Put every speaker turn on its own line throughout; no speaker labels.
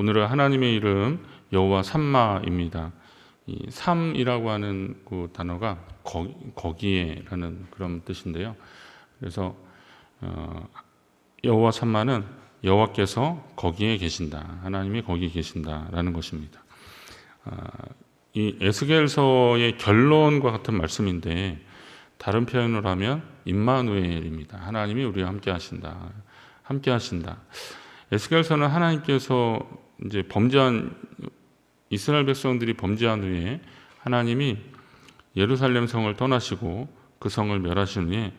오늘은 하나님의 이름 여호와 삼마입니다. 이 삼이라고 하는 그 단어가 거기에라는 그런 뜻인데요. 그래서 여호와 삼마는 여호와께서 거기에 계신다, 하나님이 거기에 계신다라는 것입니다. 이 에스겔서의 결론과 같은 말씀인데 다른 표현을 하면 임마누엘입니다. 하나님이 우리와 함께 하신다. 함께 하신다. 에스겔서는 하나님께서 이제 범죄한 이스라엘 백성들이 범죄한 후에 하나님이 예루살렘 성을 떠나시고 그 성을 멸하신 후에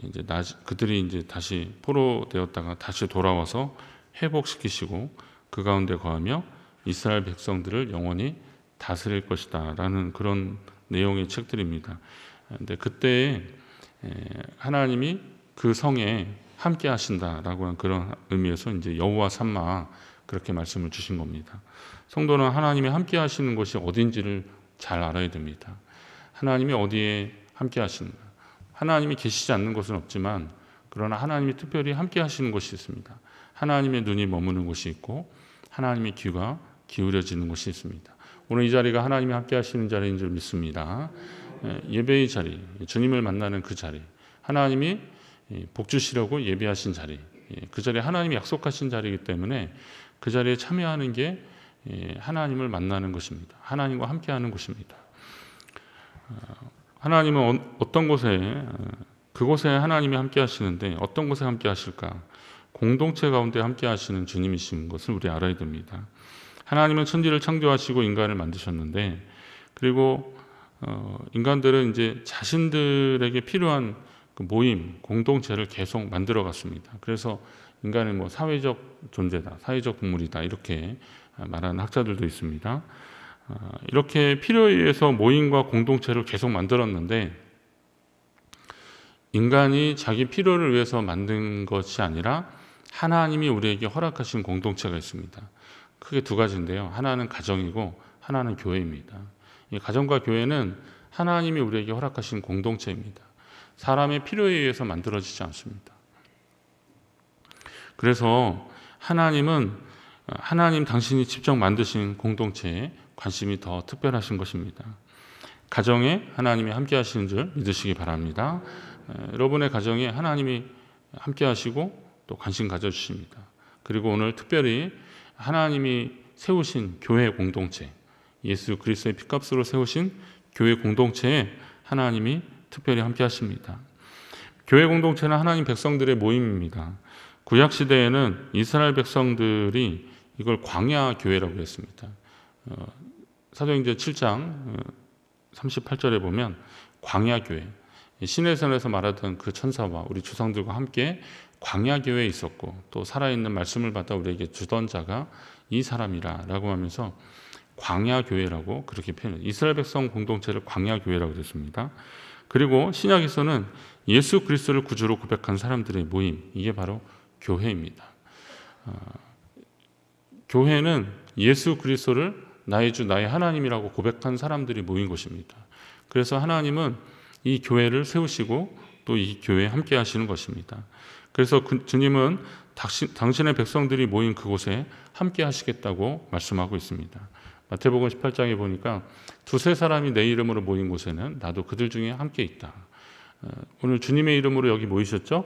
이제 그들이 이제 다시 포로되었다가 다시 돌아와서 회복시키시고 그 가운데 거하며 이스라엘 백성들을 영원히 다스릴 것이다라는 그런 내용의 책들입니다. 근데 그때 하나님이 그 성에 함께 하신다라고 하는 그런 의미에서 이제 여호와 삼마 그렇게 말씀을 주신 겁니다. 성도는 하나님이 함께 하시는 것이 어딘지를 잘 알아야 됩니다. 하나님이 어디에 함께 하시는가? 하나님이 계시지 않는 곳은 없지만 그러나 하나님이 특별히 함께 하시는 곳이 있습니다. 하나님의 눈이 머무는 곳이 있고 하나님의 귀가 기울여지는 곳이 있습니다. 오늘 이 자리가 하나님이 함께 하시는 자리인 줄 믿습니다. 예배의 자리, 주님을 만나는 그 자리, 하나님이 복 주시려고 예배하신 자리, 그 자리에 하나님이 약속하신 자리이기 때문에 그 자리에 참여하는 게 하나님을 만나는 것입니다. 하나님과 함께하는 것입니다. 하나님은 어떤 곳에, 그곳에 하나님이 함께 하시는데 어떤 곳에 함께 하실까? 공동체 가운데 함께 하시는 주님이신 것을 우리 알아야 됩니다. 하나님은 천지를 창조하시고 인간을 만드셨는데, 그리고 인간들은 이제 자신들에게 필요한 그 모임, 공동체를 계속 만들어 갔습니다. 그래서 인간은 뭐 사회적 존재다, 사회적 동물이다 이렇게 말하는 학자들도 있습니다. 이렇게 필요에 의해서 모임과 공동체를 계속 만들었는데 인간이 자기 필요를 위해서 만든 것이 아니라 하나님이 우리에게 허락하신 공동체가 있습니다. 크게 두 가지인데요. 하나는 가정이고 하나는 교회입니다. 이 가정과 교회는 하나님이 우리에게 허락하신 공동체입니다. 사람의 필요에 의해서 만들어지지 않습니다. 그래서 하나님 당신이 직접 만드신 공동체에 관심이 더 특별하신 것입니다. 가정에 하나님이 함께 하시는 줄 믿으시기 바랍니다. 여러분의 가정에 하나님이 함께 하시고 또 관심 가져주십니다. 그리고 오늘 특별히 하나님이 세우신 교회 공동체, 예수 그리스도의 피값으로 세우신 교회 공동체에 하나님이 특별히 함께 하십니다. 교회 공동체는 하나님 백성들의 모임입니다. 구약 시대에는 이스라엘 백성들이 이걸 광야 교회라고 했습니다. 사도행전 7장 38절에 보면 광야 교회, 시내산에서 말하던 그 천사와 우리 조상들과 함께 광야 교회에 있었고 또 살아있는 말씀을 받아 우리에게 주던 자가 이 사람이라라고 하면서 광야 교회라고 그렇게 표현해요. 이스라엘 백성 공동체를 광야 교회라고 했습니다. 그리고 신약에서는 예수 그리스도를 구주로 고백한 사람들의 모임, 이게 바로 교회입니다. 교회는 예수 그리스도를 나의 주, 나의 하나님이라고 고백한 사람들이 모인 것입니다. 그래서 하나님은 이 교회를 세우시고 또 이 교회에 함께 하시는 것입니다. 그래서 주님은 당신의 백성들이 모인 그곳에 함께 하시겠다고 말씀하고 있습니다. 마태복음 18장에 보니까 두세 사람이 내 이름으로 모인 곳에는 나도 그들 중에 함께 있다. 오늘 주님의 이름으로 여기 모이셨죠?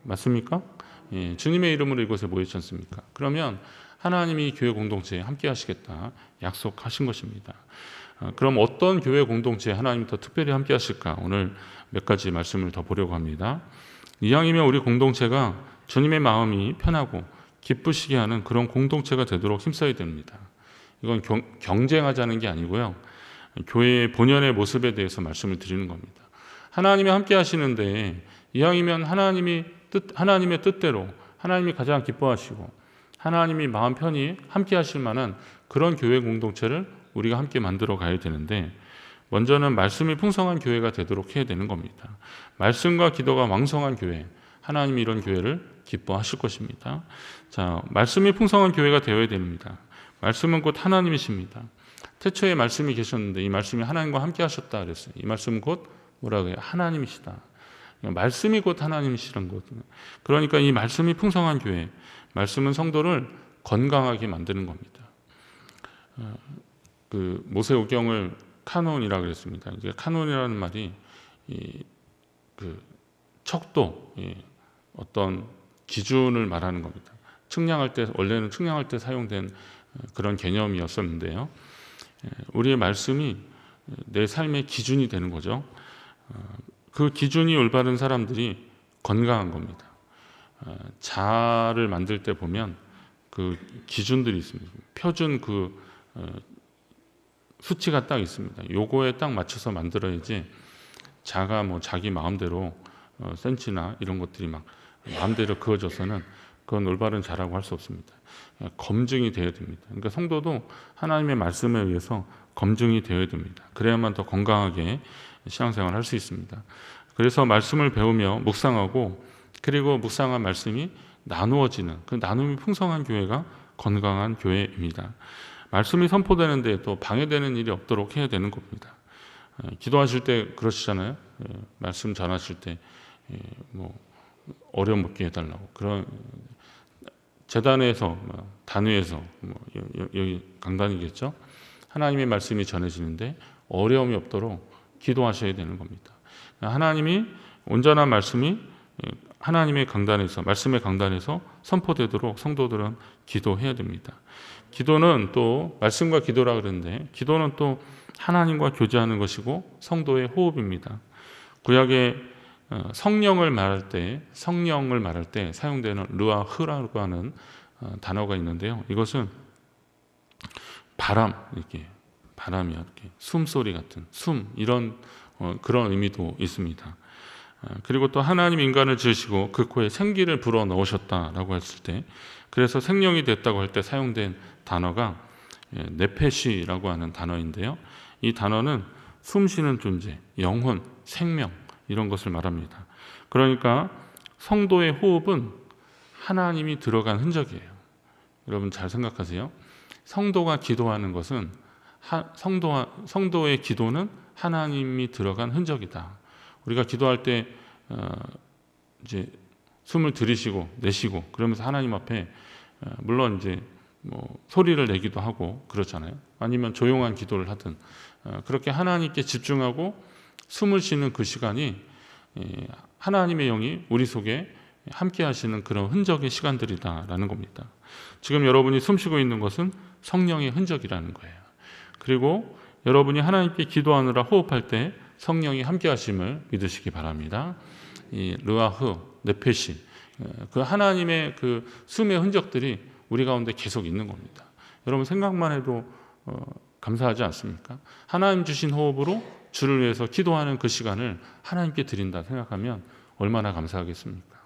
맞습니까? 예, 주님의 이름으로 이곳에 모이지 않습니까? 그러면 하나님이 교회 공동체에 함께 하시겠다 약속하신 것입니다. 그럼 어떤 교회 공동체에 하나님이 더 특별히 함께 하실까? 오늘 몇 가지 말씀을 더 보려고 합니다. 이왕이면 우리 공동체가 주님의 마음이 편하고 기쁘시게 하는 그런 공동체가 되도록 힘써야 됩니다. 이건 경쟁하자는 게 아니고요. 교회의 본연의 모습에 대해서 말씀을 드리는 겁니다. 하나님이 함께 하시는데 이왕이면 하나님의 뜻대로 하나님이 가장 기뻐하시고 하나님이 마음 편히 함께 하실 만한 그런 교회 공동체를 우리가 함께 만들어 가야 되는데 먼저는 말씀이 풍성한 교회가 되도록 해야 되는 겁니다. 말씀과 기도가 왕성한 교회, 하나님이 이런 교회를 기뻐하실 것입니다. 자, 말씀이 풍성한 교회가 되어야 됩니다. 말씀은 곧 하나님이십니다. 태초에 말씀이 계셨는데 이 말씀이 하나님과 함께 하셨다 그랬어요. 이 말씀은 곧 뭐라고 해요? 하나님이시다. 말씀이 곧 하나님이시란 거거든요. 그러니까 이 말씀이 풍성한 교회, 말씀은 성도를 건강하게 만드는 겁니다. 그 모세오경을 카논이라고 그랬습니다. 이제 카논이라는 말이 그 척도, 어떤 기준을 말하는 겁니다. 측량할 때, 원래는 측량할 때 사용된 그런 개념이었었는데요. 우리의 말씀이 내 삶의 기준이 되는 거죠. 그 기준이 올바른 사람들이 건강한 겁니다. 자를 만들 때 보면 그 기준들이 있습니다. 표준 그 수치가 딱 있습니다. 요거에 딱 맞춰서 만들어야지 자가 뭐 자기 마음대로 센치나 이런 것들이 막 마음대로 그어져서는 그건 올바른 자라고 할 수 없습니다. 검증이 되어야 됩니다. 그러니까 성도도 하나님의 말씀에 의해서 검증이 되어야 됩니다. 그래야만 더 건강하게 신앙생활을 할 수 있습니다. 그래서 말씀을 배우며 묵상하고, 그리고 묵상한 말씀이 나누어지는, 그 나눔이 풍성한 교회가 건강한 교회입니다. 말씀이 선포되는데 또 방해되는 일이 없도록 해야 되는 겁니다. 기도하실 때 그러시잖아요. 말씀 전하실 때 뭐 어려움 없게 해달라고. 그런 재단에서, 단위에서, 여기 강단이겠죠. 하나님의 말씀이 전해지는데 어려움이 없도록 기도하셔야 되는 겁니다. 하나님이 온전한 말씀이 하나님의 강단에서, 말씀의 강단에서 선포되도록 성도들은 기도해야 됩니다. 기도는 또 말씀과 기도라 그러는데, 기도는 또 하나님과 교제하는 것이고 성도의 호흡입니다. 구약의 성령을 말할 때 사용되는 르아흐라고 하는 단어가 있는데요. 이것은 바람이야, 이렇게 숨소리 같은 이런 그런 의미도 있습니다. 그리고 또 하나님 인간을 지으시고 그 코에 생기를 불어 넣으셨다라고 했을 때, 그래서 생명이 됐다고 할 때 사용된 단어가 네페시라고 하는 단어인데요. 이 단어는 숨쉬는 존재, 영혼, 생명, 이런 것을 말합니다. 그러니까 성도의 호흡은 하나님이 들어간 흔적이에요. 여러분 잘 생각하세요. 성도가 기도하는 것은 성도의 기도는 하나님이 들어간 흔적이다. 우리가 기도할 때 이제 숨을 들이쉬고 내쉬고 그러면서 하나님 앞에 물론 이제 뭐 소리를 내기도 하고 그렇잖아요. 아니면 조용한 기도를 하든 그렇게 하나님께 집중하고 숨을 쉬는 그 시간이 하나님의 영이 우리 속에 함께 하시는 그런 흔적의 시간들이다라는 겁니다. 지금 여러분이 숨쉬고 있는 것은 성령의 흔적이라는 거예요. 그리고 여러분이 하나님께 기도하느라 호흡할 때 성령이 함께 하심을 믿으시기 바랍니다. 이 르아흐, 네페시, 그 하나님의 그 숨의 흔적들이 우리 가운데 계속 있는 겁니다. 여러분 생각만 해도 감사하지 않습니까? 하나님 주신 호흡으로 주를 위해서 기도하는 그 시간을 하나님께 드린다 생각하면 얼마나 감사하겠습니까?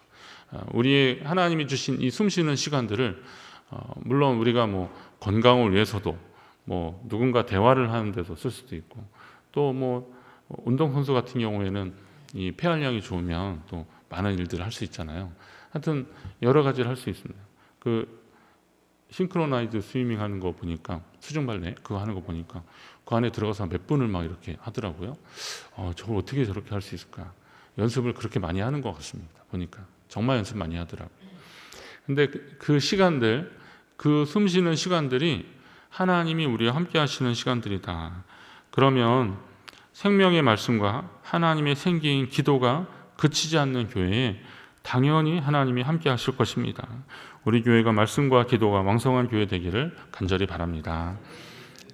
우리의 하나님이 주신 이 숨쉬는 시간들을 물론 우리가 뭐 건강을 위해서도 뭐 누군가 대화를 하는 데서 쓸 수도 있고, 또 뭐 운동선수 같은 경우에는 이 폐활량이 좋으면 또 많은 일들을 할 수 있잖아요. 하여튼 여러 가지를 할 수 있습니다. 그 싱크로나이즈 스위밍 하는 거 보니까, 수중 발레 그거 하는 거 보니까 그 안에 들어가서 몇 분을 막 이렇게 하더라고요. 저걸 어떻게 저렇게 할 수 있을까? 연습을 그렇게 많이 하는 것 같습니다. 보니까 정말 연습 많이 하더라고요. 근데 그 시간들, 그 숨쉬는 시간들이 하나님이 우리와 함께 하시는 시간들이다. 그러면 생명의 말씀과 하나님의 생기인 기도가 그치지 않는 교회에 당연히 하나님이 함께 하실 것입니다. 우리 교회가 말씀과 기도가 왕성한 교회 되기를 간절히 바랍니다.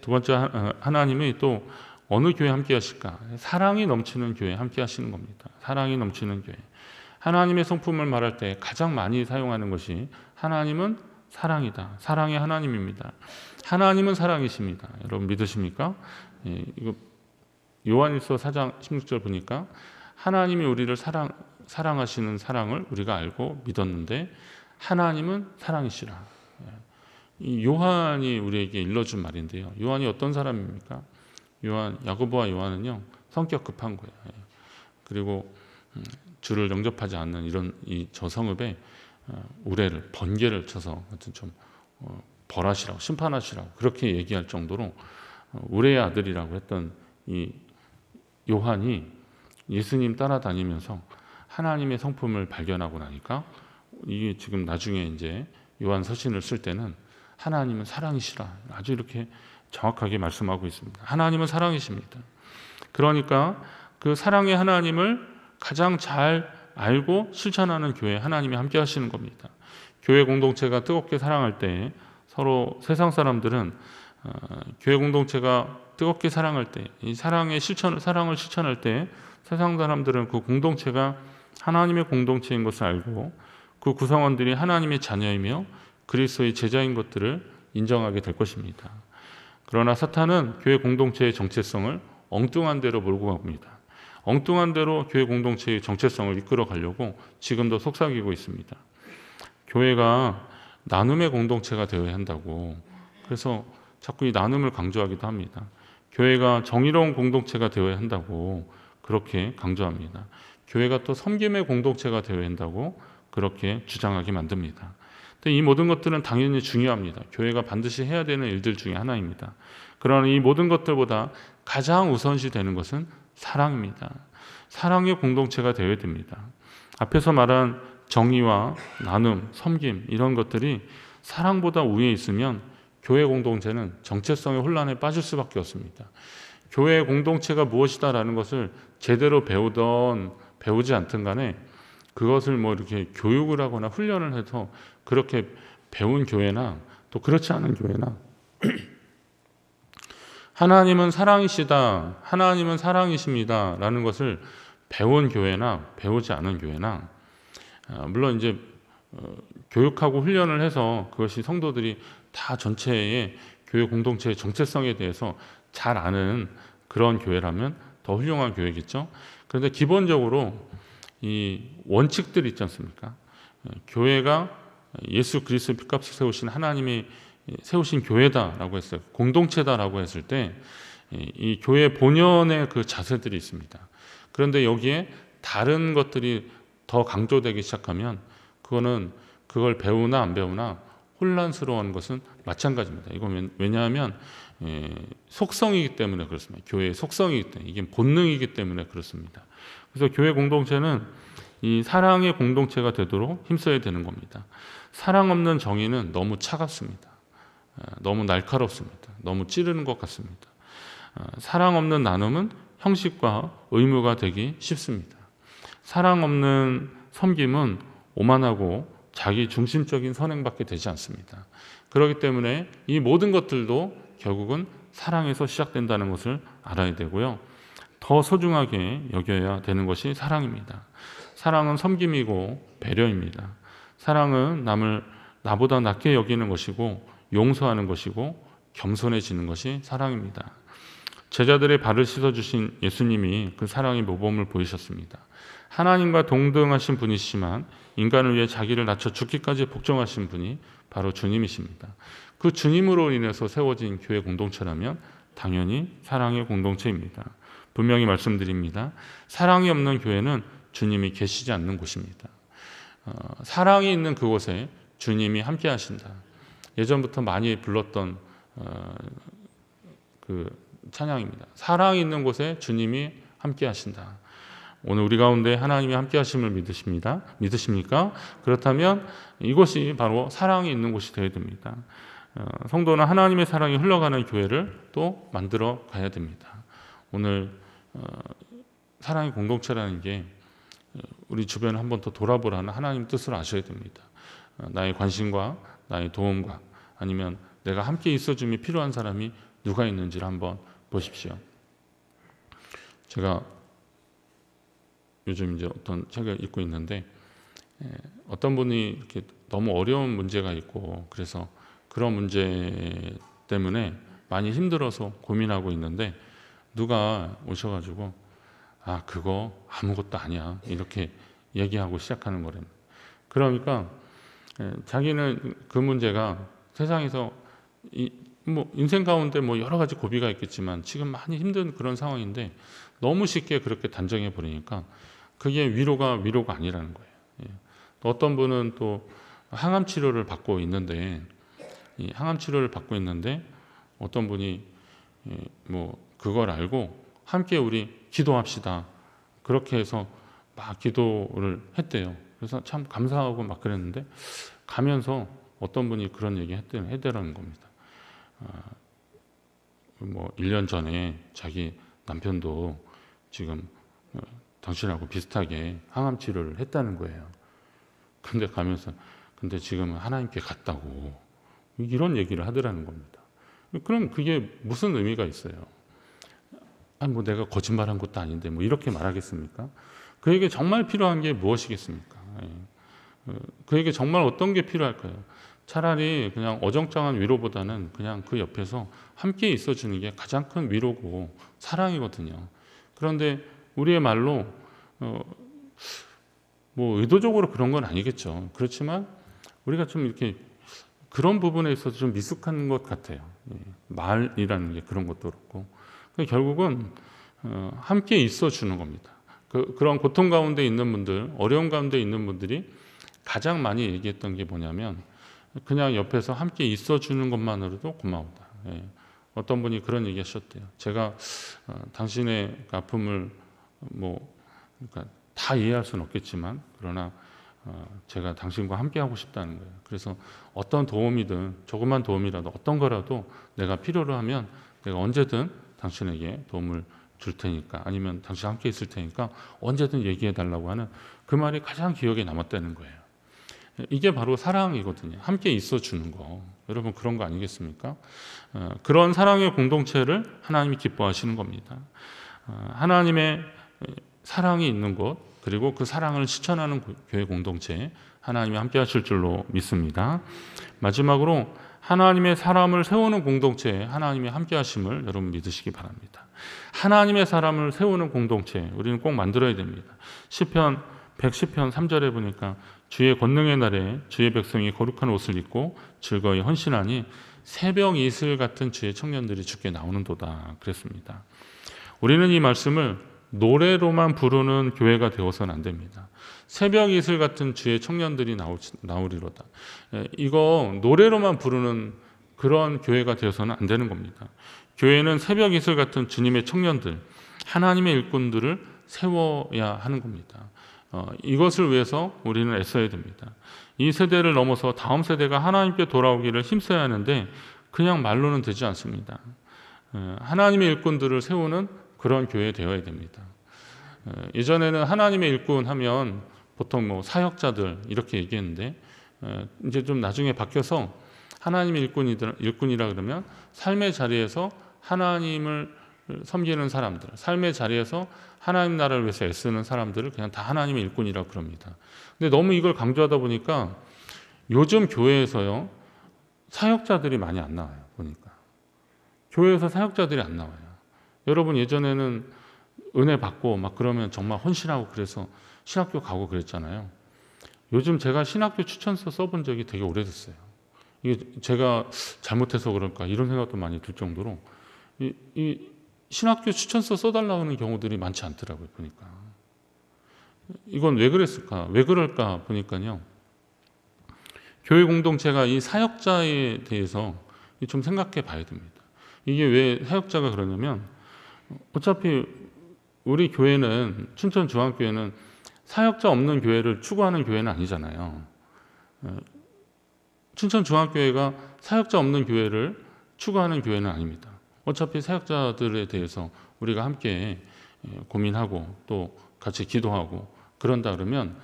두 번째, 하나님이 또 어느 교회 함께 하실까? 사랑이 넘치는 교회 함께 하시는 겁니다. 사랑이 넘치는 교회. 하나님의 성품을 말할 때 가장 많이 사용하는 것이 하나님은 사랑이다. 사랑의 하나님입니다. 하나님은 사랑이십니다. 여러분 믿으십니까? 이거 요한일서 4장 16절 보니까 하나님이 우리를 사랑하시는 사랑을 우리가 알고 믿었는데 하나님은 사랑이시라. 이 요한이 우리에게 일러준 말인데요. 요한이 어떤 사람입니까? 야고보와 요한은요 성격 급한 거예요. 그리고 주를 영접하지 않는 이런 이 저성읍에 우레를 번개를 쳐서 하여튼 좀 벌하시라고, 심판하시라고 그렇게 얘기할 정도로 우레의 아들이라고 했던 이 요한이 예수님 따라다니면서 하나님의 성품을 발견하고 나니까, 이게 지금 나중에 이제 요한 서신을 쓸 때는 하나님은 사랑이시라. 아주 이렇게 정확하게 말씀하고 있습니다. 하나님은 사랑이십니다. 그러니까 그 사랑의 하나님을 가장 잘 알고 실천하는 교회, 하나님이 함께 하시는 겁니다. 교회 공동체가 뜨겁게 사랑할 때 서로 세상 사람들은 교회 공동체가 뜨겁게 사랑할 때, 이 사랑을 실천할 때 세상 사람들은 그 공동체가 하나님의 공동체인 것을 알고 그 구성원들이 하나님의 자녀이며 그리스도의 제자인 것들을 인정하게 될 것입니다. 그러나 사탄은 교회 공동체의 정체성을 엉뚱한 대로 몰고 갑니다. 엉뚱한 대로 교회 공동체의 정체성을 이끌어 가려고 지금도 속삭이고 있습니다. 교회가 나눔의 공동체가 되어야 한다고, 그래서 자꾸 이 나눔을 강조하기도 합니다. 교회가 정의로운 공동체가 되어야 한다고 그렇게 강조합니다. 교회가 또 섬김의 공동체가 되어야 한다고 그렇게 주장하게 만듭니다. 근데 이 모든 것들은 당연히 중요합니다. 교회가 반드시 해야 되는 일들 중에 하나입니다. 그러나 이 모든 것들보다 가장 우선시 되는 것은 사랑입니다. 사랑의 공동체가 되어야 됩니다. 앞에서 말한 정의와 나눔, 섬김 이런 것들이 사랑보다 우위에 있으면 교회 공동체는 정체성의 혼란에 빠질 수밖에 없습니다. 교회 공동체가 무엇이다라는 것을 제대로 배우지 않든 간에 그것을 뭐 이렇게 교육을 하거나 훈련을 해서 그렇게 배운 교회나 또 그렇지 않은 교회나 하나님은 사랑이시다, 하나님은 사랑이십니다 라는 것을 배운 교회나 배우지 않은 교회나, 물론 이제 교육하고 훈련을 해서 그것이 성도들이 다 전체의 교회 공동체의 정체성에 대해서 잘 아는 그런 교회라면 더 훌륭한 교회겠죠. 그런데 기본적으로 이 원칙들이 있지 않습니까? 교회가 예수 그리스도의 피값을 세우신 하나님이 세우신 교회다라고 했어요. 공동체다라고 했을 때 이 교회 본연의 그 자세들이 있습니다. 그런데 여기에 다른 것들이 더 강조되기 시작하면 그걸 배우나 안 배우나 혼란스러워하는 것은 마찬가지입니다. 이건 왜냐하면 속성이기 때문에 그렇습니다. 교회의 속성이기 때문에, 이게 본능이기 때문에 그렇습니다. 그래서 교회 공동체는 이 사랑의 공동체가 되도록 힘써야 되는 겁니다. 사랑 없는 정의는 너무 차갑습니다. 너무 날카롭습니다. 너무 찌르는 것 같습니다. 사랑 없는 나눔은 형식과 의무가 되기 쉽습니다. 사랑 없는 섬김은 오만하고 자기 중심적인 선행밖에 되지 않습니다. 그렇기 때문에 이 모든 것들도 결국은 사랑에서 시작된다는 것을 알아야 되고요. 더 소중하게 여겨야 되는 것이 사랑입니다. 사랑은 섬김이고 배려입니다. 사랑은 남을 나보다 낮게 여기는 것이고 용서하는 것이고 겸손해지는 것이 사랑입니다. 제자들의 발을 씻어주신 예수님이 그 사랑의 모범을 보이셨습니다. 하나님과 동등하신 분이시지만 인간을 위해 자기를 낮춰 죽기까지 복종하신 분이 바로 주님이십니다. 그 주님으로 인해서 세워진 교회 공동체라면 당연히 사랑의 공동체입니다. 분명히 말씀드립니다. 사랑이 없는 교회는 주님이 계시지 않는 곳입니다. 사랑이 있는 그곳에 주님이 함께 하신다. 예전부터 많이 불렀던 그 찬양입니다. 사랑이 있는 곳에 주님이 함께 하신다. 오늘 우리 가운데 하나님이 함께 하심을 믿으십니까? 그렇다면 이곳이 바로 사랑이 있는 곳이 되어야 됩니다. 성도는 하나님의 사랑이 흘러가는 교회를 또 만들어 가야 됩니다. 오늘 사랑의 공동체라는 게 우리 주변을 한번 더 돌아보라는 하나님 뜻을 아셔야 됩니다. 나의 관심과 나의 도움과 아니면 내가 함께 있어줌이 필요한 사람이 누가 있는지를 한번 보십시오. 제가 요즘 이제 어떤 책을 읽고 있는데 어떤 분이 이렇게 너무 어려운 문제가 있고 그래서 그런 문제 때문에 많이 힘들어서 고민하고 있는데 누가 오셔가지고 그거 아무것도 아니야 이렇게 얘기하고 시작하는 거랍니다. 그러니까 자기는 그 문제가 세상에서 인생 가운데 여러 가지 고비가 있겠지만 지금 많이 힘든 그런 상황인데 너무 쉽게 그렇게 단정해 버리니까 그게 위로가 아니라는 거예요. 또 어떤 분은 또 항암 치료를 받고 있는데 이 항암 치료를 받고 있는데 어떤 분이 그걸 알고 함께 우리 기도합시다. 그렇게 해서 막 기도를 했대요. 그래서 참 감사하고 막 그랬는데 가면서 어떤 분이 그런 얘기 해대라는 겁니다. 뭐 1년 전에 자기 남편도 지금 당신하고 비슷하게 항암 치료를 했다는 거예요. 근데 가면서 근데 지금은 하나님께 갔다고 이런 얘기를 하더라는 겁니다. 그럼 그게 무슨 의미가 있어요? 뭐 내가 거짓말한 것도 아닌데 뭐 이렇게 말하겠습니까? 그에게 정말 필요한 게 무엇이겠습니까? 그에게 정말 어떤 게 필요할까요? 차라리 그냥 어정쩡한 위로보다는 그냥 그 옆에서 함께 있어주는 게 가장 큰 위로고 사랑이거든요. 그런데 우리의 말로 뭐 의도적으로 그런 건 아니겠죠. 그렇지만 우리가 좀 이렇게 그런 부분에 있어서 좀 미숙한 것 같아요. 말이라는 게 그런 것도 그렇고 결국은 함께 있어주는 겁니다. 그런 고통 가운데 있는 분들, 어려움 가운데 있는 분들이 가장 많이 얘기했던 게 뭐냐면 그냥 옆에서 함께 있어주는 것만으로도 고마우다. 어떤 분이 그런 얘기 하셨대요. 제가 당신의 아픔을 그러니까 다 이해할 수는 없겠지만 그러나 제가 당신과 함께 하고 싶다는 거예요. 그래서 어떤 도움이든 조그만 도움이라도 어떤 거라도 내가 필요로 하면 내가 언제든 당신에게 도움을 줄 테니까 아니면 당신 함께 있을 테니까 언제든 얘기해 달라고 하는 그 말이 가장 기억에 남았다는 거예요. 이게 바로 사랑이거든요. 함께 있어주는 거. 여러분 그런 거 아니겠습니까? 그런 사랑의 공동체를 하나님이 기뻐하시는 겁니다. 하나님의 사랑이 있는 곳 그리고 그 사랑을 실천하는 교회 공동체 하나님이 함께 하실 줄로 믿습니다. 마지막으로 하나님의 사람을 세우는 공동체에 하나님이 함께 하심을 여러분 믿으시기 바랍니다. 하나님의 사람을 세우는 공동체 우리는 꼭 만들어야 됩니다. 시편 110편 3절에 보니까 주의 권능의 날에 주의 백성이 거룩한 옷을 입고 즐거이 헌신하니 새벽 이슬 같은 주의 청년들이 주께 나오는도다 그랬습니다. 우리는 이 말씀을 노래로만 부르는 교회가 되어서는 안 됩니다. 새벽 이슬 같은 주의 청년들이 나오리로다. 이거 노래로만 부르는 그런 교회가 되어서는 안 되는 겁니다. 교회는 새벽 이슬 같은 주님의 청년들, 하나님의 일꾼들을 세워야 하는 겁니다. 이것을 위해서 우리는 애써야 됩니다. 이 세대를 넘어서 다음 세대가 하나님께 돌아오기를 힘써야 하는데 그냥 말로는 되지 않습니다. 하나님의 일꾼들을 세우는 그런 교회 되어야 됩니다. 예전에는 하나님의 일꾼 하면 보통 사역자들 이렇게 얘기했는데 이제 좀 나중에 바뀌어서 하나님의 일꾼이라 그러면 삶의 자리에서 하나님을 섬기는 사람들, 삶의 자리에서 하나님 나라를 위해서 애쓰는 사람들을 그냥 다 하나님의 일꾼이라고 그럽니다. 근데 너무 이걸 강조하다 보니까 요즘 교회에서요 사역자들이 많이 안 나와요. 보니까 교회에서 사역자들이 안 나와요. 여러분 예전에는 은혜 받고 막 그러면 정말 헌신하고 그래서 신학교 가고 그랬잖아요. 요즘 제가 신학교 추천서 써본 적이 되게 오래됐어요. 이게 제가 잘못해서 그럴까 이런 생각도 많이 들 정도로 이 신학교 추천서 써달라고 하는 경우들이 많지 않더라고요. 보니까 이건 왜 그랬을까? 왜 그럴까 보니까요. 교회 공동체가 이 사역자에 대해서 좀 생각해 봐야 됩니다. 이게 왜 사역자가 그러냐면 어차피 우리 교회는 춘천중앙교회는 사역자 없는 교회를 추구하는 교회는 아니잖아요. 춘천중앙교회가 사역자 없는 교회를 추구하는 교회는 아닙니다. 어차피 사역자들에 대해서 우리가 함께 고민하고 또 같이 기도하고 그런다 그러면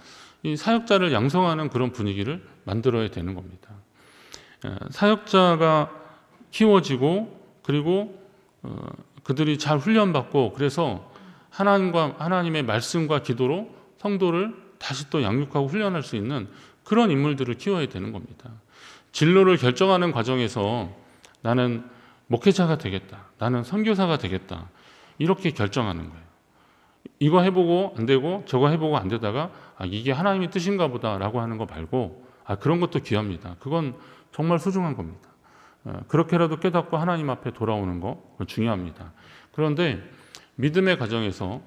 이 사역자를 양성하는 그런 분위기를 만들어야 되는 겁니다. 사역자가 키워지고 그리고 그들이 잘 훈련받고 그래서 하나님의 말씀과 기도로 성도를 다시 또 양육하고 훈련할 수 있는 그런 인물들을 키워야 되는 겁니다. 진로를 결정하는 과정에서 나는 목회자가 되겠다. 나는 선교사가 되겠다. 이렇게 결정하는 거예요. 이거 해보고 안 되고 저거 해보고 안 되다가 이게 하나님의 뜻인가 보다라고 하는 거 말고 그런 것도 귀합니다. 그건 정말 소중한 겁니다. 그렇게라도 깨닫고 하나님 앞에 돌아오는 거 그건 중요합니다. 그런데 믿음의 과정에서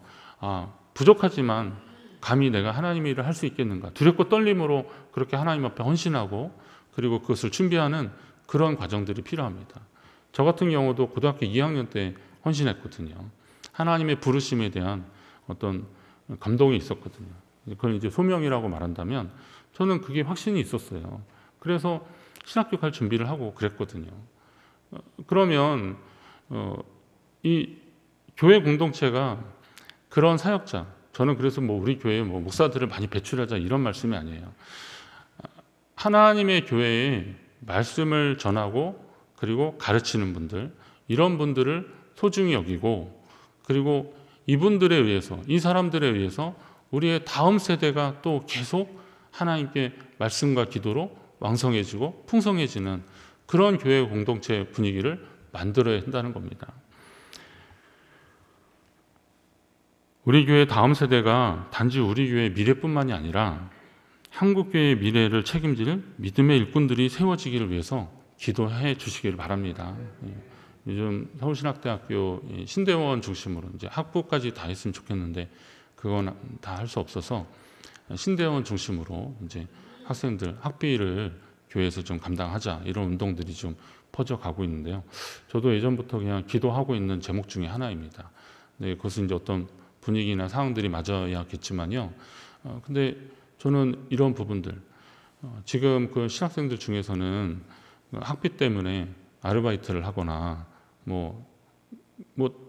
부족하지만 감히 내가 하나님의 일을 할 수 있겠는가 두렵고 떨림으로 그렇게 하나님 앞에 헌신하고 그리고 그것을 준비하는 그런 과정들이 필요합니다. 저 같은 경우도 고등학교 2학년 때 헌신했거든요. 하나님의 부르심에 대한 어떤 감동이 있었거든요. 그걸 이제 소명이라고 말한다면 저는 그게 확신이 있었어요. 그래서 신학교 갈 준비를 하고 그랬거든요. 그러면 이 교회 공동체가 그런 사역자, 저는 그래서 우리 교회에 목사들을 많이 배출하자 이런 말씀이 아니에요. 하나님의 교회에 말씀을 전하고 그리고 가르치는 분들, 이런 분들을 소중히 여기고, 그리고 이분들에 의해서, 이 사람들에 의해서 우리의 다음 세대가 또 계속 하나님께 말씀과 기도로 왕성해지고 풍성해지는 그런 교회 공동체 분위기를 만들어야 한다는 겁니다. 우리 교회 다음 세대가 단지 우리 교회의 미래뿐만이 아니라 한국 교회의 미래를 책임질 믿음의 일꾼들이 세워지기를 위해서 기도해 주시기를 바랍니다. 요즘 서울신학대학교 신대원 중심으로 이제 학부까지 다 했으면 좋겠는데 그건 다 할 수 없어서 신대원 중심으로 이제 학생들 학비를 교회에서 좀 감당하자 이런 운동들이 좀 퍼져가고 있는데요. 저도 예전부터 그냥 기도하고 있는 제목 중에 하나입니다. 네, 그것은 이제 어떤 분위기나 상황들이 맞아야겠지만요. 근데 저는 이런 부분들, 지금 그 신학생들 중에서는 학비 때문에 아르바이트를 하거나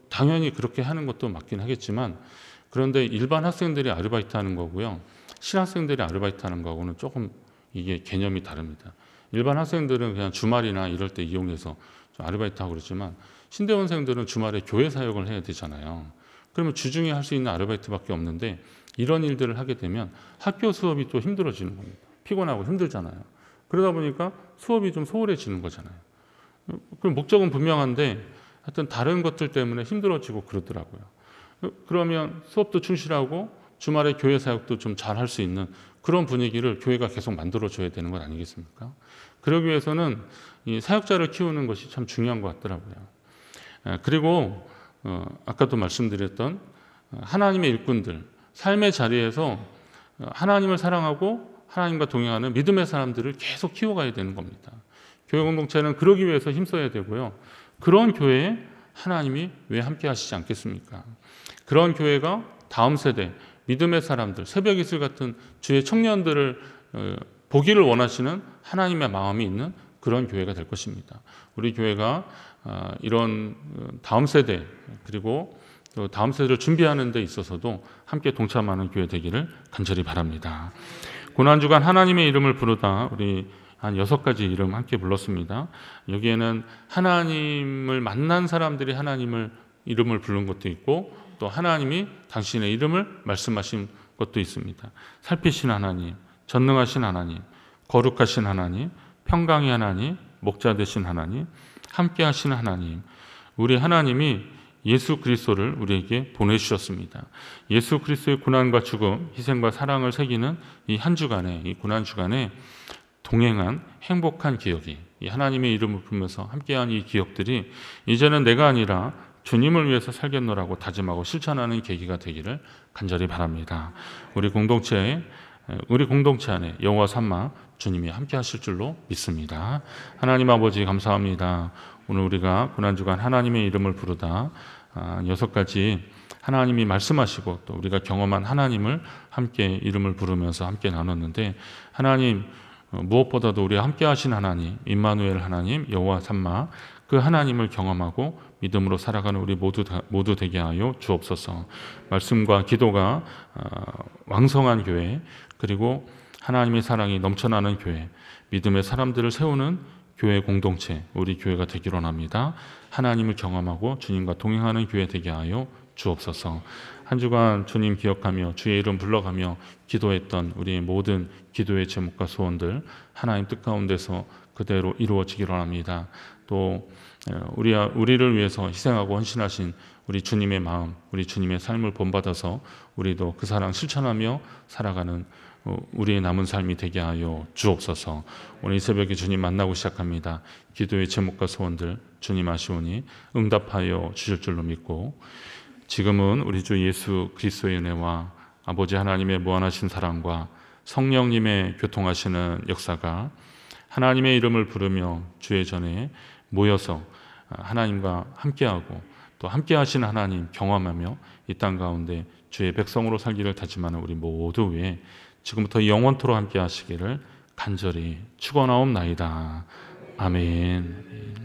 당연히 그렇게 하는 것도 맞긴 하겠지만, 그런데 일반 학생들이 아르바이트 하는 거고요, 신학생들이 아르바이트 하는 거하고는 조금 이게 개념이 다릅니다. 일반 학생들은 그냥 주말이나 이럴 때 이용해서 좀 아르바이트 하고 그러지만, 신대원생들은 주말에 교회 사역을 해야 되잖아요. 그러면 주중에 할 수 있는 아르바이트밖에 없는데, 이런 일들을 하게 되면 학교 수업이 또 힘들어지는 겁니다. 피곤하고 힘들잖아요. 그러다 보니까 수업이 좀 소홀해지는 거잖아요. 그럼 목적은 분명한데 하여튼 다른 것들 때문에 힘들어지고 그러더라고요. 그러면 수업도 충실하고 주말에 교회 사역도 좀 잘 할 수 있는 그런 분위기를 교회가 계속 만들어줘야 되는 것 아니겠습니까? 그러기 위해서는 이 사역자를 키우는 것이 참 중요한 것 같더라고요. 그리고 아까도 말씀드렸던 하나님의 일꾼들, 삶의 자리에서 하나님을 사랑하고 하나님과 동행하는 믿음의 사람들을 계속 키워가야 되는 겁니다. 교회 공동체는 그러기 위해서 힘써야 되고요. 그런 교회에 하나님이 왜 함께 하시지 않겠습니까? 그런 교회가 다음 세대, 믿음의 사람들, 새벽 이슬 같은 주의 청년들을 보기를 원하시는 하나님의 마음이 있는 그런 교회가 될 것입니다. 우리 교회가 이런 다음 세대, 그리고 또 다음 세대를 준비하는 데 있어서도 함께 동참하는 교회 되기를 간절히 바랍니다. 고난주간 하나님의 이름을 부르다, 우리 한 6가지 이름 함께 불렀습니다. 여기에는 하나님을 만난 사람들이 하나님을 이름을 부른 것도 있고, 또 하나님이 당신의 이름을 말씀하신 것도 있습니다. 살피신 하나님, 전능하신 하나님, 거룩하신 하나님, 평강의 하나님, 목자 되신 하나님, 함께 하신 하나님, 우리 하나님이 예수 그리스도를 우리에게 보내주셨습니다. 예수 그리스도의 고난과 죽음, 희생과 사랑을 새기는 이 한 주간에, 이 고난 주간에 동행한 행복한 기억이, 이 하나님의 이름을 부르면서 함께한 이 기억들이 이제는 내가 아니라 주님을 위해서 살겠노라고 다짐하고 실천하는 계기가 되기를 간절히 바랍니다. 우리 공동체 안에 여호와 삼마 주님이 함께 하실 줄로 믿습니다. 하나님 아버지 감사합니다. 오늘 우리가 고난주간 하나님의 이름을 부르다 6가지 하나님이 말씀하시고 또 우리가 경험한 하나님을 함께 이름을 부르면서 함께 나눴는데, 하나님 무엇보다도 우리와 함께 하신 하나님, 임마누엘 하나님, 여호와 삼마, 그 하나님을 경험하고 믿음으로 살아가는 우리 모두 되게 하여 주옵소서. 말씀과 기도가 왕성한 교회, 그리고 하나님의 사랑이 넘쳐나는 교회, 믿음의 사람들을 세우는 교회 공동체, 우리 교회가 되기로 합니다. 하나님을 경험하고 주님과 동행하는 교회 되게 하여 주옵소서. 한 주간 주님 기억하며 주의 이름 불러가며 기도했던 우리의 모든 기도의 제목과 소원들 하나님 뜻 가운데서 그대로 이루어지기로 합니다. 또 우리를 위해서 희생하고 헌신하신 우리 주님의 마음, 우리 주님의 삶을 본받아서 우리도 그 사랑 실천하며 살아가는 우리의 남은 삶이 되게 하여 주옵소서. 오늘 이 새벽에 주님 만나고 시작합니다. 기도의 제목과 소원들 주님 아시오니 응답하여 주실 줄로 믿고, 지금은 우리 주 예수 그리스도의 은혜와 아버지 하나님의 무한하신 사랑과 성령님의 교통하시는 역사가 하나님의 이름을 부르며 주의 전에 모여서 하나님과 함께하고 또 함께하신 하나님 경험하며 이 땅 가운데 주의 백성으로 살기를 다짐하는 우리 모두 위에 지금부터 영원토록 함께 하시기를 간절히 축원하옵나이다. 아멘.